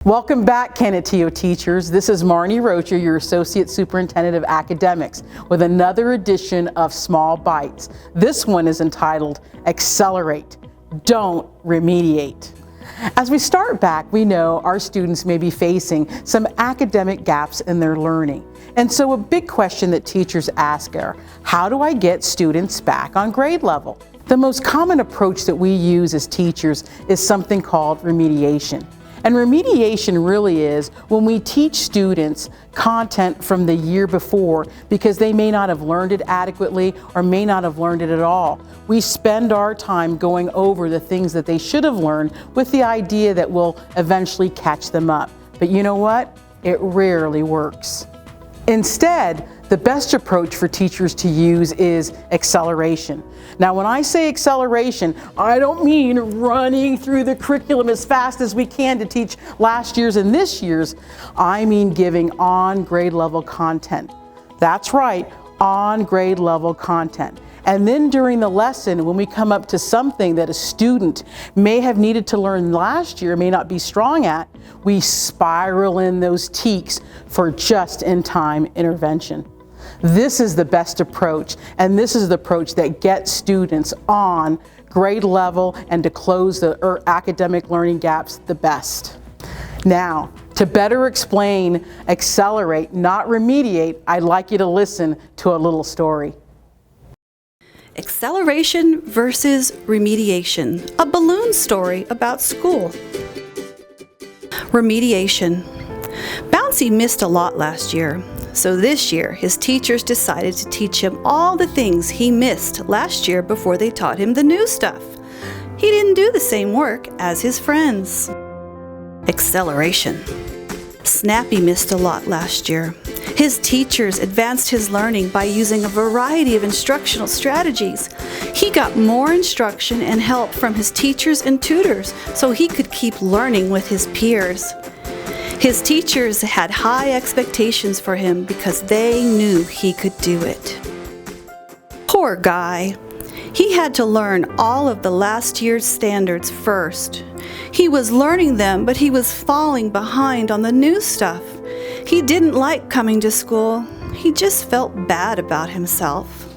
Welcome back, Canutillo teachers. This is Marnie Rocher, your Associate Superintendent of Academics, with another edition of Small Bites. This one is entitled Accelerate, Don't Remediate. As we start back, we know our students may be facing some academic gaps in their learning. And so a big question that teachers ask are, how do I get students back on grade level? The most common approach that we use as teachers is something called remediation. And remediation really is when we teach students content from the year before because they may not have learned it adequately or may not have learned it at all. We spend our time going over the things that they should have learned with the idea that we'll eventually catch them up. But you know what? It rarely works. Instead, the best approach for teachers to use is acceleration. Now, when I say acceleration, I don't mean running through the curriculum as fast as we can to teach last year's and this year's. I mean giving on grade level content. That's right, on grade level content. And then during the lesson, when we come up to something that a student may have needed to learn last year, may not be strong at, we spiral in those TEKs for just-in-time intervention. This is the best approach, and this is the approach that gets students on grade level and to close the academic learning gaps the best. Now, to better explain accelerate, not remediate, I'd like you to listen to a little story. Acceleration versus remediation, a balloon story about school. Remediation. Bouncy missed a lot last year, so this year his teachers decided to teach him all the things he missed last year before they taught him the new stuff. He didn't do the same work as his friends. Acceleration. Snappy missed a lot last year. His teachers advanced his learning by using a variety of instructional strategies. He got more instruction and help from his teachers and tutors so he could keep learning with his peers. His teachers had high expectations for him because they knew he could do it. Poor guy. He had to learn all of the last year's standards first. He was learning them, but he was falling behind on the new stuff. He didn't like coming to school. He just felt bad about himself.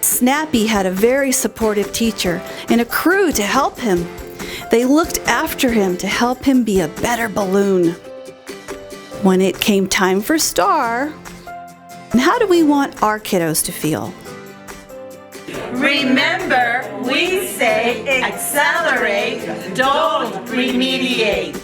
Snappy had a very supportive teacher and a crew to help him. They looked after him to help him be a better balloon. When it came time for Star, how do we want our kiddos to feel? Remember, we say accelerate, don't remediate.